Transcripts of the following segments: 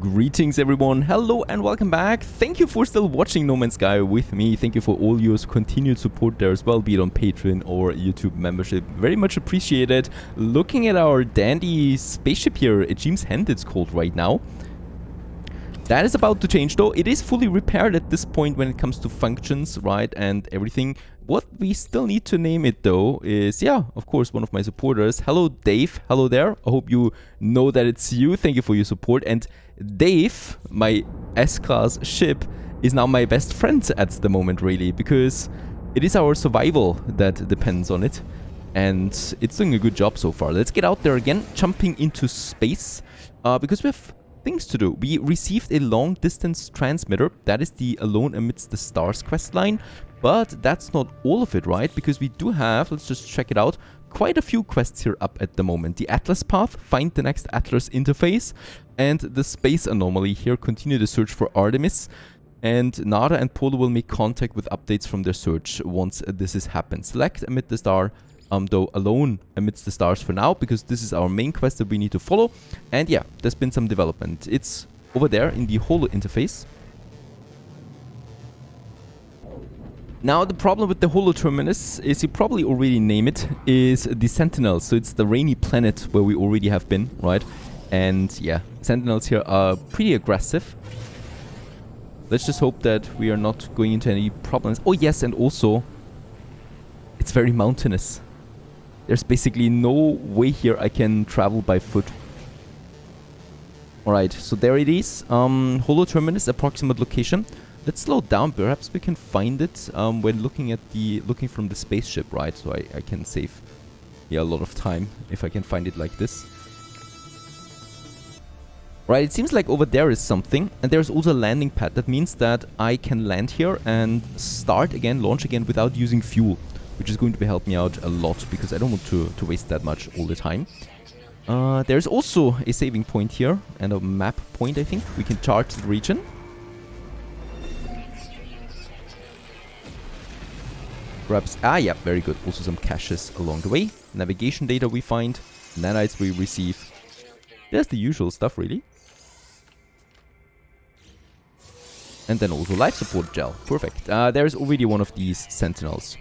Greetings everyone, hello and welcome back. Thank you for still watching No Man's Sky with me. Thank you for all your continued support there as well, be it on Patreon or YouTube membership. Very much appreciated. Looking at our dandy spaceship here, a James Hand it's called right now. That is about to change though. It is fully repaired at this point when it comes to functions, right, and everything. What we still need to name it though is, yeah, of course, one of my supporters. Hello Dave, hello there. I hope you know that it's you. Thank you for your support. And Dave, my S-Class ship, is now my best friend at the moment really, because it is our survival that depends on it. And it's doing a good job so far. Let's get out there again, jumping into space, because we have things to do. We received a long distance transmitter. That is the Alone Amidst the Stars quest line. But that's not all of it, right? Because we do have, let's just check it out, quite a few quests here up at the moment. The Atlas Path, find the next Atlas interface, and the Space Anomaly here, continue the search for Artemis. And Nada and Polo will make contact with updates from their search once this has happened. Select Amid the Star, though Alone Amidst the Stars for now, because this is our main quest that we need to follow. And yeah, there's been some development. It's over there in the Holo interface. Now the problem with the Holo Terminus is, you probably already name it, is the Sentinels. So it's the rainy planet where we already have been, right? And yeah, Sentinels here are pretty aggressive. Let's just hope that we are not going into any problems. Oh yes, and also, it's very mountainous. There's basically no way here I can travel by foot. Alright, so there it is. Holo Terminus, approximate location. Let's slow down. Perhaps we can find it when looking from the spaceship, right? So I can save a lot of time if I can find it like this. Right, it seems like over there is something, and there's also a landing pad. That means that I can land here and start again, launch again without using fuel, which is going to help me out a lot because I don't want to waste that much all the time. There's also a saving point here and a map point, I think. We can chart the region. Perhaps, yeah, very good. Also some caches along the way. Navigation data we find. Nanites we receive. There's the usual stuff, really. And then also life support gel. Perfect. There's already one of these Sentinels.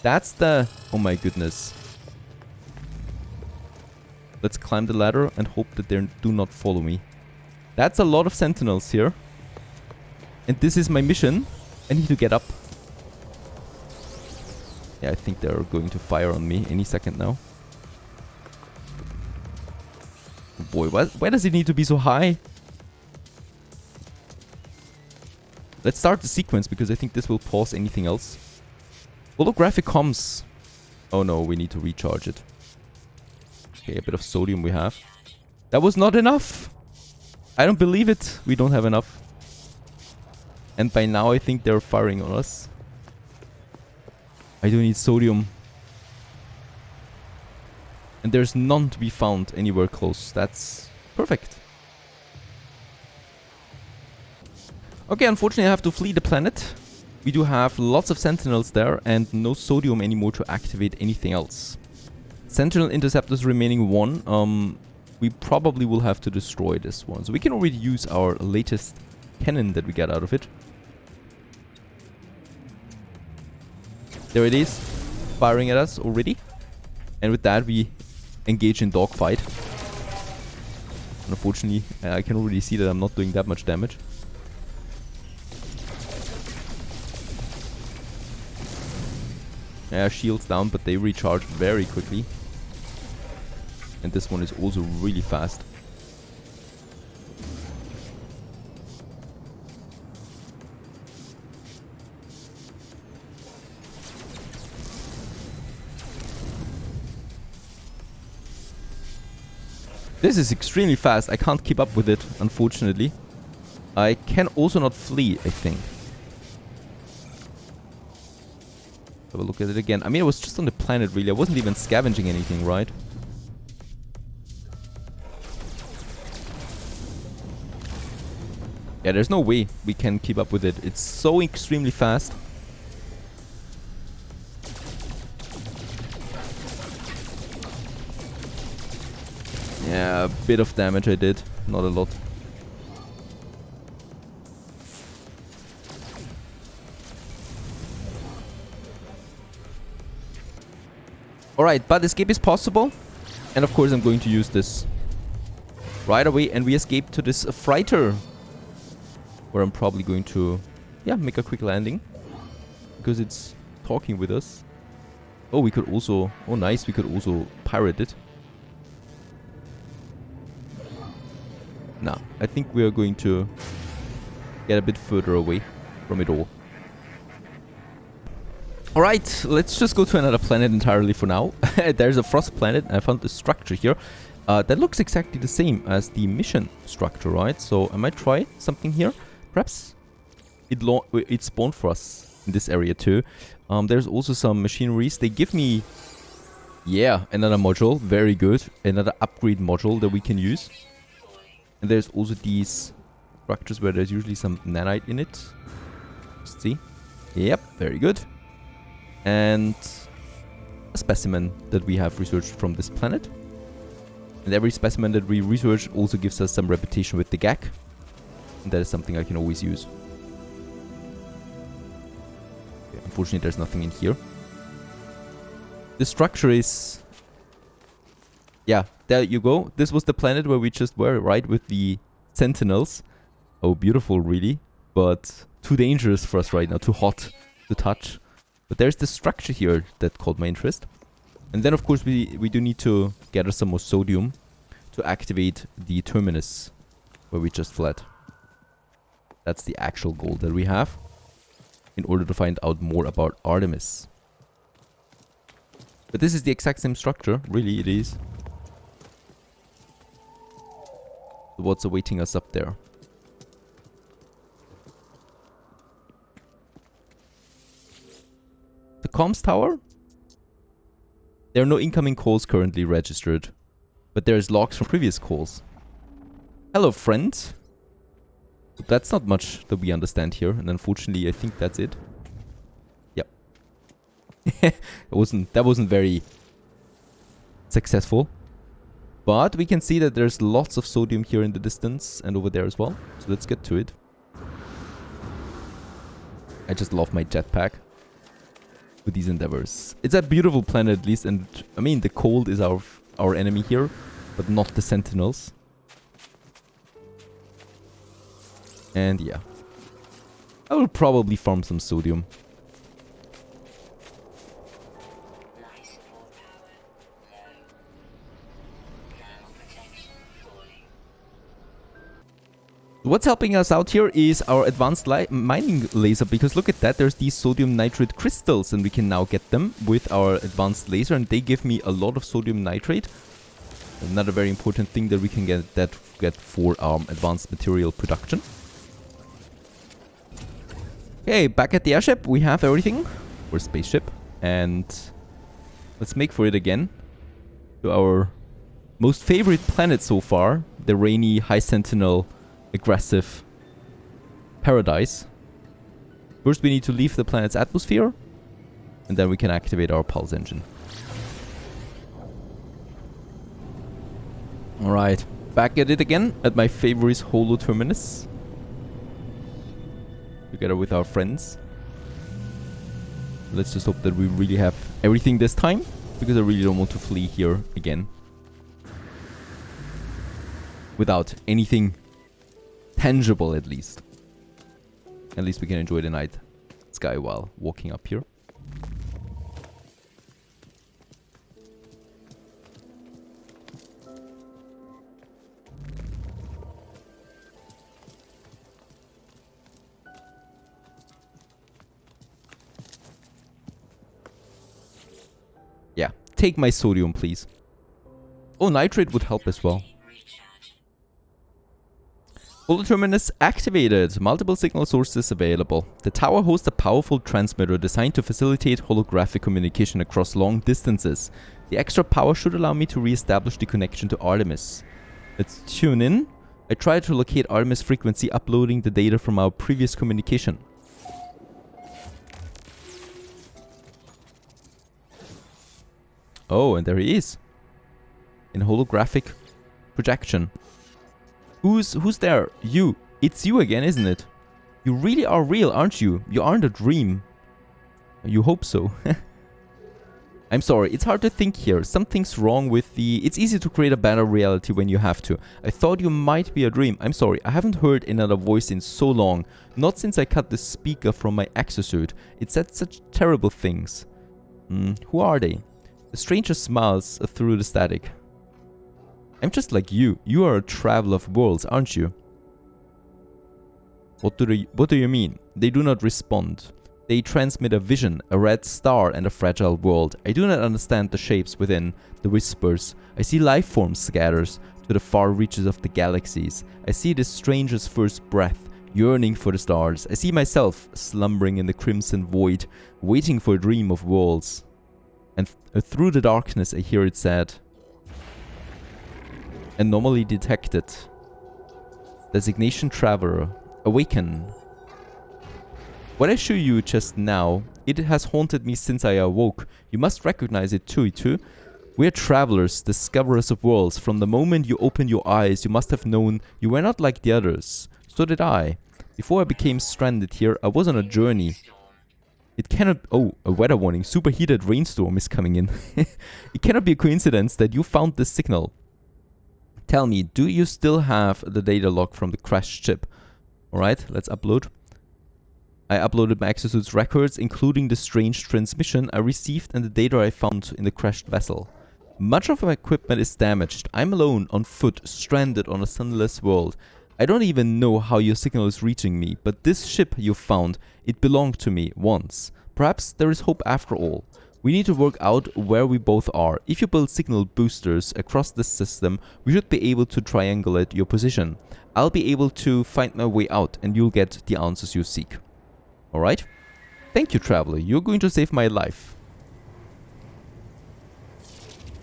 That's the... oh my goodness. Let's climb the ladder and hope that they do not follow me. That's a lot of Sentinels here. And this is my mission. I need to get up. Yeah, I think they're going to fire on me any second now. Oh boy, why does it need to be so high? Let's start the sequence because I think this will pause anything else. Holographic comms. Oh no, we need to recharge it. Okay, a bit of sodium we have. That was not enough! I don't believe it. We don't have enough. And by now I think they're firing on us. I do need sodium. And there's none to be found anywhere close. That's perfect. Okay, unfortunately I have to flee the planet. We do have lots of Sentinels there and no sodium anymore to activate anything else. Sentinel interceptors remaining one. We probably will have to destroy this one. So we can already use our latest cannon that we got out of it. There it is, firing at us already. And with that we engage in dogfight. Unfortunately, I can already see that I'm not doing that much damage. Yeah, shields down, but they recharge very quickly. And this one is also really fast. This is extremely fast. I can't keep up with it, unfortunately. I can also not flee, I think. Have a look at it again. I mean, I was just on the planet, really. I wasn't even scavenging anything, right? Yeah, there's no way we can keep up with it. It's so extremely fast. Yeah, a bit of damage I did. Not a lot. Alright, but escape is possible. And of course I'm going to use this right away. And we escape to this freighter, where I'm probably going to, yeah, make a quick landing. Because it's talking with us. Oh, we could also... Oh, nice. We could also pirate it. Nah, I think we are going to get a bit further away from it all. Alright, let's just go to another planet entirely for now. There's a frost planet. I found the structure here. That looks exactly the same as the mission structure, right? So I might try something here. Perhaps it spawned for us in this area too. There's also some machineries. They give me, yeah, another module. Very good. Another upgrade module that we can use. And there's also these structures where there's usually some nanite in it. Let's see. Yep, very good. And a specimen that we have researched from this planet. And every specimen that we research also gives us some reputation with the GAC. And that is something I can always use. Okay, unfortunately, there's nothing in here. The structure is... Yeah, there you go. This was the planet where we just were, right? With the Sentinels. Oh, beautiful, really. But too dangerous for us right now. Too hot to touch. But there's the structure here that caught my interest. And then, of course, we do need to gather some more sodium to activate the terminus where we just fled. That's the actual goal that we have in order to find out more about Artemis. But this is the exact same structure. Really, it is. So what's awaiting us up there? The comms tower? There are no incoming calls currently registered, but there is logs from previous calls. Hello, friend. That's not much that we understand here, and unfortunately, I think that's it. Yep. that wasn't very successful, but we can see that there's lots of sodium here in the distance and over there as well. So let's get to it. I just love my jetpack with these endeavors. It's a beautiful planet at least, and I mean the cold is our enemy here, but not the Sentinels. And yeah, I will probably farm some sodium. What's helping us out here is our advanced mining laser, because look at that, there's these sodium nitrate crystals and we can now get them with our advanced laser, and they give me a lot of sodium nitrate. Another very important thing that we can get for advanced material production. Okay, back at the airship, we have everything, or spaceship, and let's make for it again to our most favorite planet so far, the rainy, high sentinel, aggressive paradise. First we need to leave the planet's atmosphere, and then we can activate our pulse engine. Alright, back at it again, at my favorite holo terminus. Together with our friends. Let's just hope that we really have everything this time, because I really don't want to flee here again without anything tangible, at least. At least we can enjoy the night sky while walking up here. Yeah, take my sodium, please. Oh, nitrate would help as well. Holoterminus activated. Multiple signal sources available. The tower hosts a powerful transmitter designed to facilitate holographic communication across long distances. The extra power should allow me to re-establish the connection to Artemis. Let's tune in. I tried to locate Artemis frequency, uploading the data from our previous communication. Oh, and there he is. In holographic projection. Who's there? You. It's you again, isn't it? You really are real, aren't you? You aren't a dream. You hope so. I'm sorry, it's hard to think here. Something's wrong with the... It's easy to create a better reality when you have to. I thought you might be a dream. I'm sorry, I haven't heard another voice in so long. Not since I cut the speaker from my exosuit. It said such terrible things. Who are they? The stranger smiles through the static. I'm just like you. You are a traveler of worlds, aren't you? What do you mean? They do not respond. They transmit a vision, a red star and a fragile world. I do not understand the shapes within, the whispers. I see life forms scattered to the far reaches of the galaxies. I see this stranger's first breath, yearning for the stars. I see myself slumbering in the crimson void, waiting for a dream of worlds. And through the darkness I hear it said, anomaly detected. Designation Traveler. Awaken. What I show you just now, it has haunted me since I awoke. You must recognize it too. We are travelers, discoverers of worlds. From the moment you opened your eyes, you must have known you were not like the others. So did I. Before I became stranded here, I was on a journey. It cannot... Oh, a weather warning. Superheated rainstorm is coming in. It cannot be a coincidence that you found this signal. Tell me, do you still have the data log from the crashed ship? Alright, let's upload. I uploaded my exosuit's records, including the strange transmission I received and the data I found in the crashed vessel. Much of my equipment is damaged. I'm alone, on foot, stranded on a sunless world. I don't even know how your signal is reaching me, but this ship you found, it belonged to me once. Perhaps there is hope after all. We need to work out where we both are. If you build signal boosters across this system, we should be able to triangulate your position. I'll be able to find my way out and you'll get the answers you seek. Alright? Thank you, Traveler. You're going to save my life.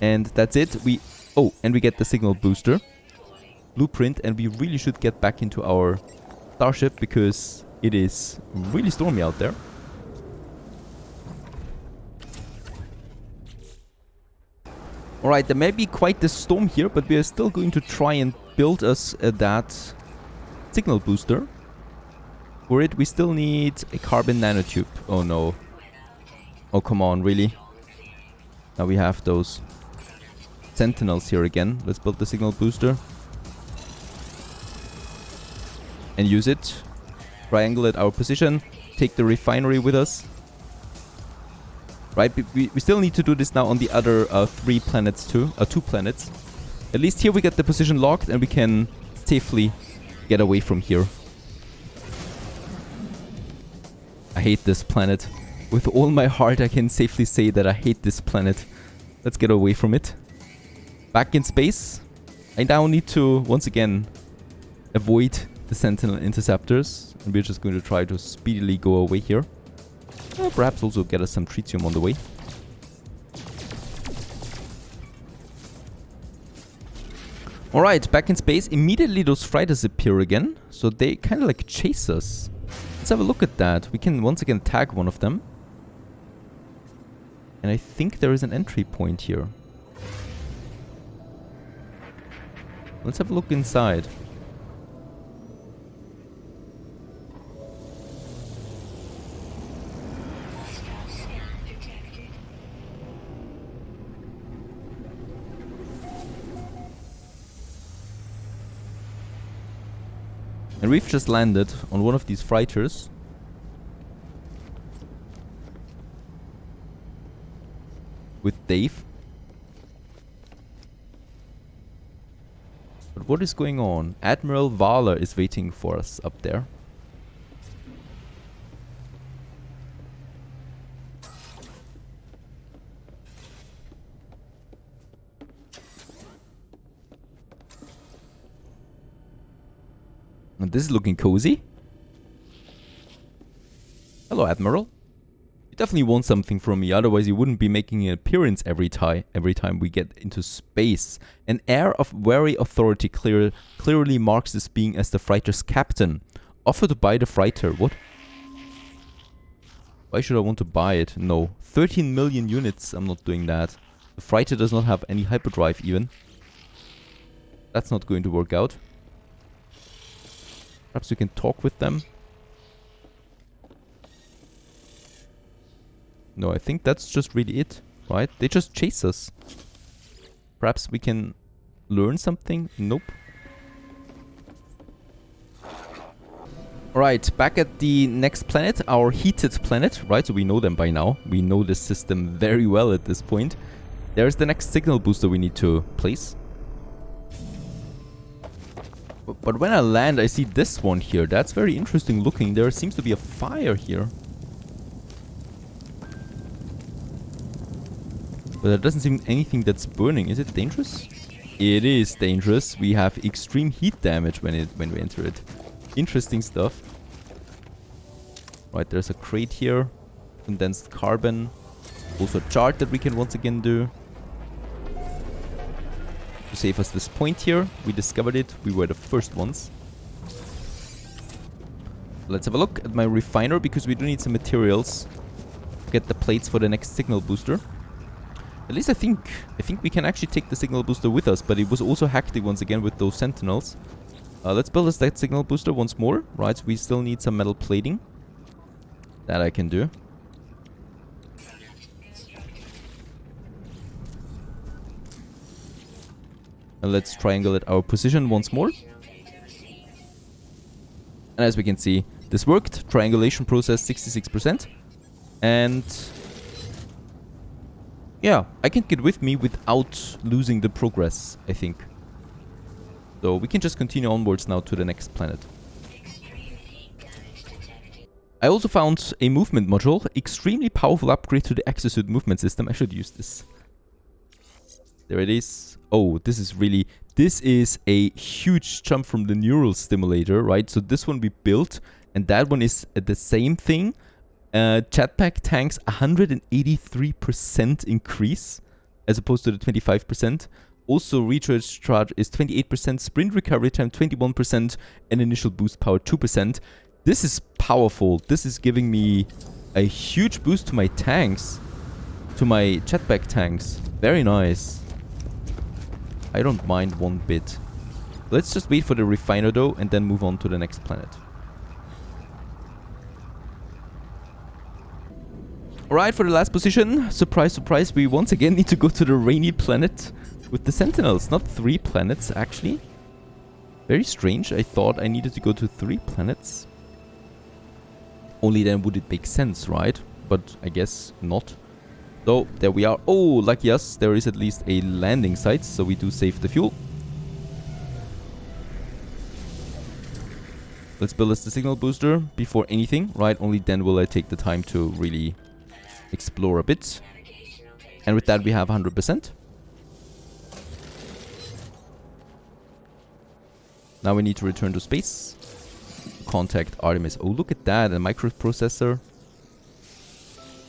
And that's it. Oh, and we get the signal booster. Blueprint, and we really should get back into our starship because it is really stormy out there. Alright, there may be quite the storm here, but we are still going to try and build us that signal booster. For it, we still need a carbon nanotube. Oh no. Oh, come on, really? Now we have those Sentinels here again. Let's build the signal booster. And use it. Triangulate our position. Take the refinery with us. Right, we still need to do this now on the other 3 planets too. 2 planets. At least here we get the position locked and we can safely get away from here. I hate this planet. With all my heart I can safely say that I hate this planet. Let's get away from it. Back in space. I now need to, once again, avoid the Sentinel interceptors. And we're just going to try to speedily go away here. Perhaps also get us some tritium on the way. Alright, back in space. Immediately those freighters appear again. So they kind of like chase us. Let's have a look at that. We can once again tag one of them. And I think there is an entry point here. Let's have a look inside. And we've just landed on one of these freighters. With Dave. But what is going on? Admiral Vala is waiting for us up there. And this is looking cozy. Hello, Admiral. You definitely want something from me, otherwise you wouldn't be making an appearance every time we get into space. An air of wary authority clearly marks this being as the freighter's captain. Offer to buy the freighter. What? Why should I want to buy it? No. 13 million units. I'm not doing that. The freighter does not have any hyperdrive even. That's not going to work out. Perhaps we can talk with them. No, I think that's just really it. right? They just chase us. Perhaps we can learn something? Nope. Alright, back at the next planet, our heated planet, right? So we know them by now. We know this system very well at this point. There's the next signal booster we need to place. But when I land, I see this one here. That's very interesting looking. There seems to be a fire here. But there doesn't seem anything that's burning. Is it dangerous? It is dangerous. We have extreme heat damage when we enter it. Interesting stuff. Right, there's a crate here. Condensed carbon. Also a chart that we can once again do. To save us this point here. We discovered it. We were the first ones. Let's have a look at my refiner, because we do need some materials to get the plates for the next signal booster. At least I think we can actually take the signal booster with us, but it was also hacked once again with those Sentinels. Let's build us that signal booster once more. Right, so we still need some metal plating. That I can do. And let's triangulate our position once more. And as we can see, this worked. Triangulation process 66%. And yeah, I can get with me without losing the progress, I think. So we can just continue onwards now to the next planet. I also found a movement module. Extremely powerful upgrade to the exosuit movement system. I should use this. There it is. Oh, this is a huge jump from the neural stimulator, right? So this one we built, and that one is the same thing. Jetpack tanks 183% increase as opposed to the 25%. Also, recharge charge is 28%, sprint recovery time 21%, and initial boost power 2%. This is powerful. This is giving me a huge boost to my tanks, to my jetpack tanks. Very nice. I don't mind one bit. Let's just wait for the refiner though, and then move on to the next planet. Alright, for the last position, surprise, surprise, we once again need to go to the rainy planet with the Sentinels. Not 3 planets, actually. Very strange. I thought I needed to go to 3 planets. Only then would it make sense, right? But I guess not. So, there we are. Oh, lucky us, there is at least a landing site, so we do save the fuel. Let's build us the signal booster before anything, right? Only then will I take the time to really explore a bit. And with that we have 100%. Now we need to return to space. Contact Artemis. Oh, look at that, a microprocessor.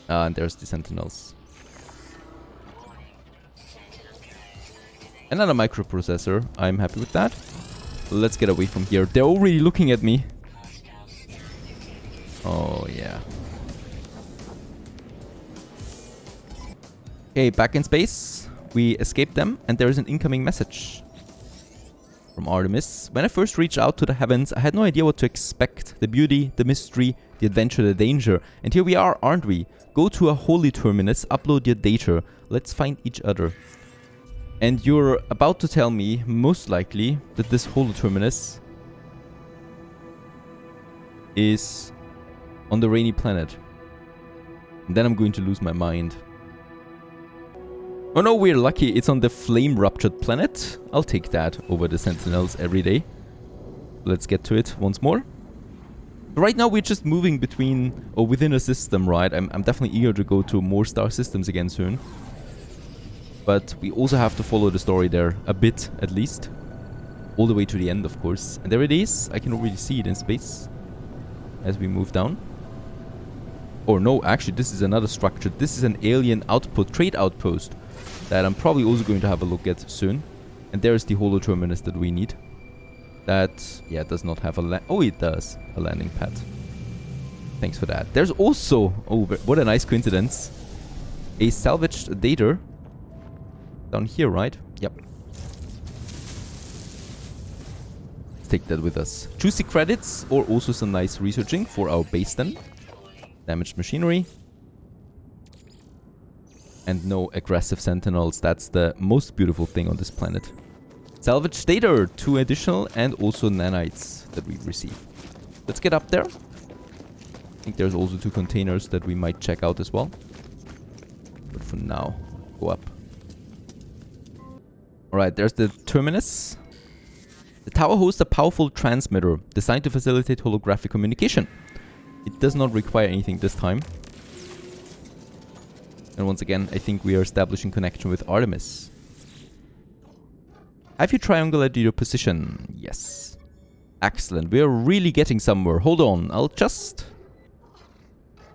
And there's the Sentinels. Another microprocessor. I'm happy with that. Let's get away from here. They're already looking at me. Oh, yeah. Okay, back in space. We escaped them, and there is an incoming message from Artemis. When I first reached out to the heavens, I had no idea what to expect. The beauty, the mystery, the adventure, the danger. And here we are, aren't we? Go to a holy terminus, upload your data. Let's find each other. And you're about to tell me, most likely, that this holy terminus is on the rainy planet. And then I'm going to lose my mind. Oh no, we're lucky. It's on the flame-ruptured planet. I'll take that over the Sentinels every day. Let's get to it once more. Right now we're just moving between or within a system, right? I'm definitely eager to go to more star systems again soon. But we also have to follow the story there a bit, at least. All the way to the end, of course. And there it is. I can already see it in space as we move down. Or no, actually, this is another structure. This is an alien output, trade outpost, that I'm probably also going to have a look at soon. And there's the holo terminus that we need. That, yeah, does not have a oh, it does. A landing pad. Thanks for that. There's also, oh, what a nice coincidence, a salvaged data down here, right? Yep. Let's take that with us. Juicy credits, or also some nice researching for our base then. Damaged machinery. And no aggressive Sentinels. That's the most beautiful thing on this planet. Salvage data, 2 additional, and also nanites that we receive. Let's get up there. I think there's also 2 containers that we might check out as well. But for now, go up. Alright, there's the terminus. The tower hosts a powerful transmitter designed to facilitate holographic communication. It does not require anything this time. And once again, I think we are establishing connection with Artemis. Have you triangulated your position? Yes. Excellent. We are really getting somewhere. Hold on. I'll just...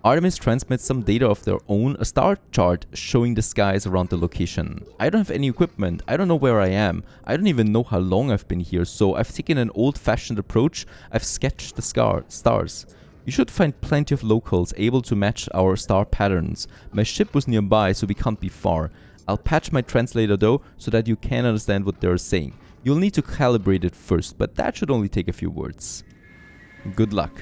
Artemis transmits some data of their own, a star chart showing the skies around the location. I don't have any equipment. I don't know where I am. I don't even know how long I've been here. So I've taken an old-fashioned approach. I've sketched the stars. You should find plenty of locals able to match our star patterns. My ship was nearby, so we can't be far. I'll patch my translator though, so that you can understand what they're saying. You'll need to calibrate it first, but that should only take a few words. Good luck.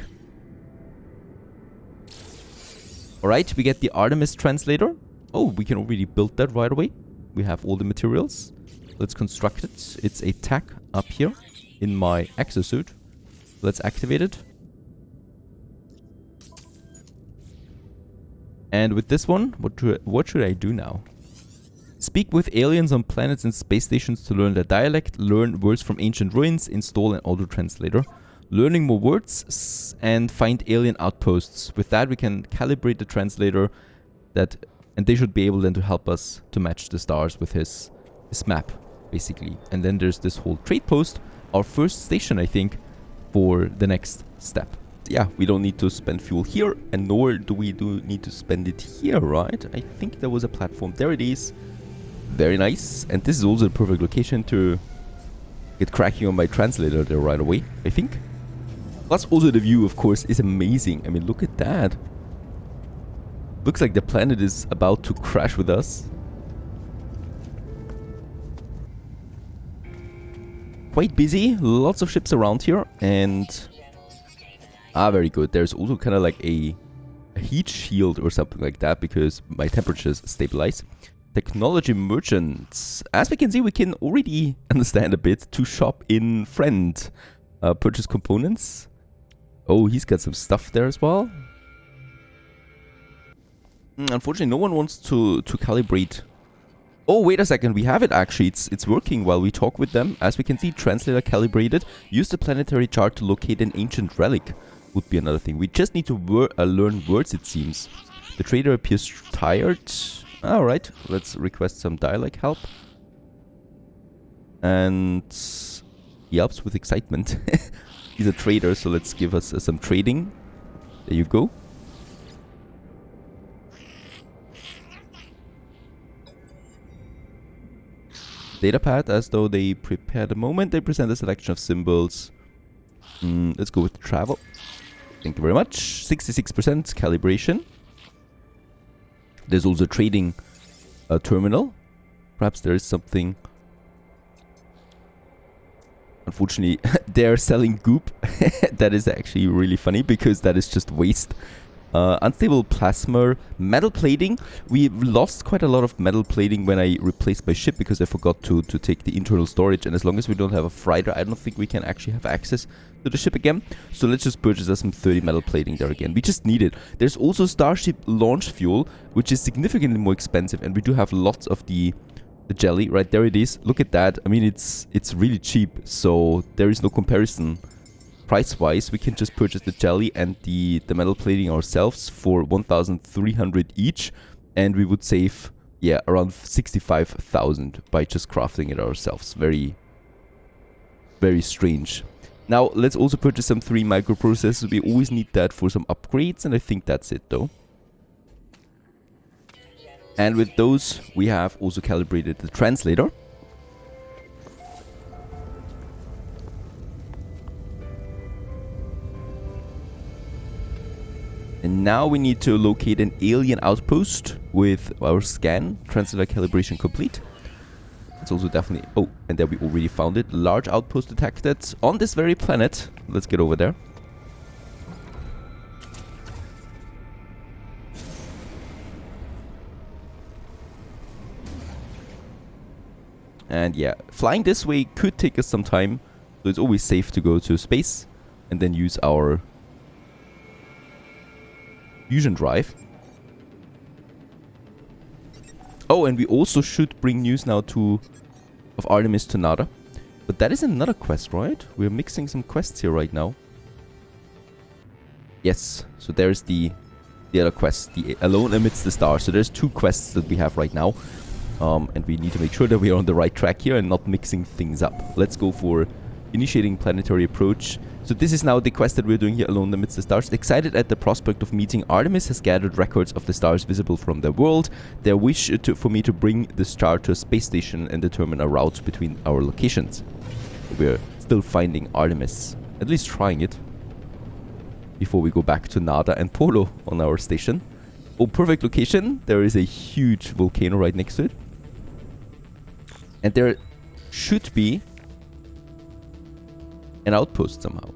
Alright, we get the Artemis translator. Oh, we can already build that right away. We have all the materials. Let's construct it. It's a tack up here in my exosuit. Let's activate it. And with this one, what should I do now? Speak with aliens on planets and space stations to learn their dialect, learn words from ancient ruins, install an auto-translator. Learning more words and find alien outposts. With that, we can calibrate the translator and they should be able then to help us to match the stars with his map, basically. And then there's this whole trade post, our first station, I think, for the next step. Yeah, we don't need to spend fuel here, and nor do we need to spend it here, right? I think there was a platform. There it is. Very nice. And this is also the perfect location to get cracking on my translator there right away, I think. Plus also the view, of course, is amazing. I mean, look at that. Looks like the planet is about to crash with us. Quite busy. Lots of ships around here, and... very good. There's also kind of like a heat shield or something like that, because my temperatures stabilize. Technology merchants. As we can see, we can already understand a bit to shop in friend. Purchase components. Oh, he's got some stuff there as well. Unfortunately, no one wants to calibrate. Oh, wait a second. We have it actually. It's working while we talk with them. As we can see, translator calibrated. Use the planetary chart to locate an ancient relic. Would be another thing. We just need to learn words, it seems. The trader appears tired. Alright, let's request some dialect help. And he helps with excitement. He's a trader, so let's give us some trading. There you go. Datapad, as though they prepare the moment. They present a selection of symbols. Let's go with travel. Thank you very much. 66% calibration. There's also a trading terminal. Perhaps there is something. Unfortunately, they're selling goop. That is actually really funny because that is just waste. Unstable plasma, metal plating. We lost quite a lot of metal plating when I replaced my ship because I forgot to take the internal storage. And as long as we don't have a freighter, I don't think we can actually have access to the ship again. So let's just purchase us some 30 metal plating there again. We just need it. There's also Starship launch fuel, which is significantly more expensive. And we do have lots of the jelly. Right, there it is. Look at that. I mean, it's really cheap. So there is no comparison. Price-wise, we can just purchase the jelly and the metal plating ourselves for 1,300 each, and we would save, yeah, around 65,000 by just crafting it ourselves. Very, very strange. Now, let's also purchase some 3 microprocessors. We always need that for some upgrades, and I think that's it, though. And with those, we have also calibrated the translator. And now we need to locate an alien outpost with our scan. Translator calibration complete. It's also definitely... Oh, and there we already found it. Large outpost detected on this very planet. Let's get over there. And yeah, flying this way could take us some time. So it's always safe to go to space and then use our fusion drive. Oh, and we also should bring news now of Artemis to Nada. But that is another quest, right? We're mixing some quests here right now. Yes, so there's the other quest, the Alone Amidst the Stars. So there's 2 quests that we have right now. And we need to make sure that we are on the right track here and not mixing things up. Let's go for Initiating Planetary Approach. So this is now the quest that we're doing here, Alone Amidst the Stars. Excited at the prospect of meeting Artemis has gathered records of the stars visible from their world. Their wish for me to bring the star to a space station and determine a route between our locations. We're still finding Artemis, at least trying it, before we go back to Nada and Polo on our station. Oh, perfect location. There is a huge volcano right next to it. And there should be an outpost somehow,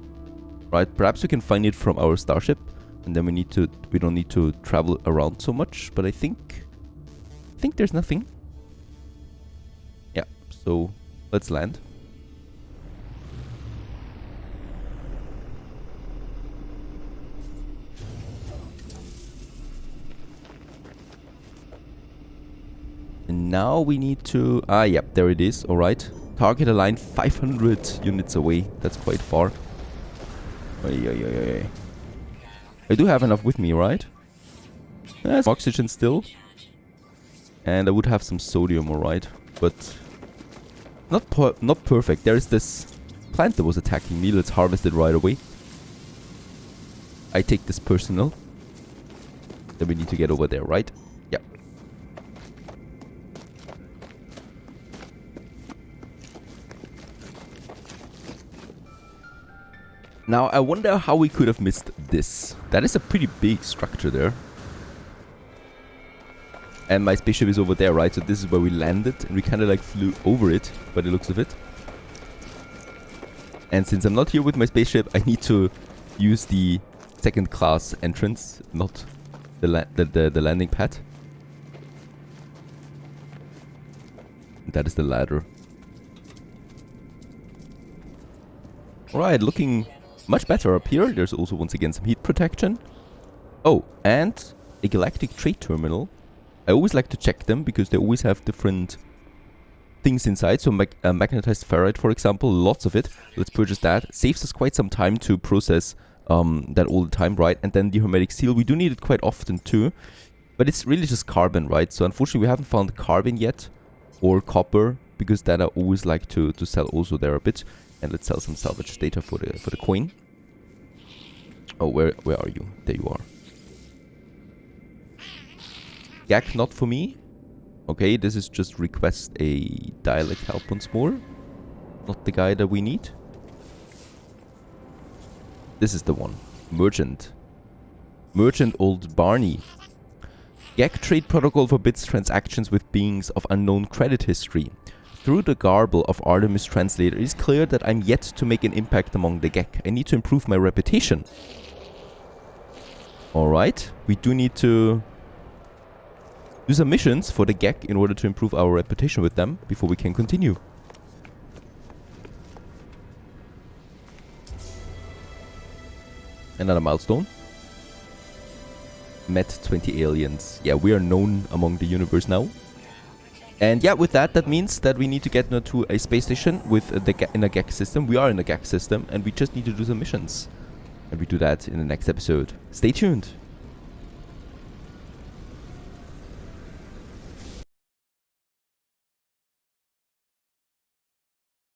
right? Perhaps we can find it from our starship, and then we don't need to travel around so much. But I think there's nothing. Yeah, so let's land. And now we need to... Ah, yep, there it is. Alright. Target aligned 500 units away. That's quite far. I do have enough with me, right? There's oxygen still. And I would have some sodium, alright. But not perfect. There is this plant that was attacking me. Let's harvest it right away. I take this personal. Then we need to get over there, right? Yep. Now, I wonder how we could have missed this. That is a pretty big structure there. And my spaceship is over there, right? So this is where we landed. And we kind of like flew over it, by the looks of it. And since I'm not here with my spaceship, I need to use the second class entrance, not the landing pad. That is the ladder. Alright, looking much better up here. There's also once again some heat protection. Oh, and a galactic trade terminal. I always like to check them because they always have different things inside. So magnetized ferrite, for example, lots of it. Let's purchase that. Saves us quite some time to process that all the time, right? And then the hermetic seal, we do need it quite often too. But it's really just carbon, right? So unfortunately we haven't found carbon yet, or copper, because that I always like to sell also there a bit. And let's sell some salvage data for the coin. Oh, where are you? There you are. Yak, not for me. Okay, this is just request a dialect help once more. Not the guy that we need. This is the one. Merchant. Merchant Old Barney. Yak trade protocol forbids transactions with beings of unknown credit history. Through the garble of Artemis translator, it is clear that I'm yet to make an impact among the Gek. I need to improve my reputation. Alright, we do need to do some missions for the Gek in order to improve our reputation with them before we can continue. Another milestone. Met 20 aliens. Yeah, we are known among the universe now. And yeah, with that means that we need to get to a space station with in a Gek system. We are in a Gek system, and we just need to do some missions. And we do that in the next episode. Stay tuned.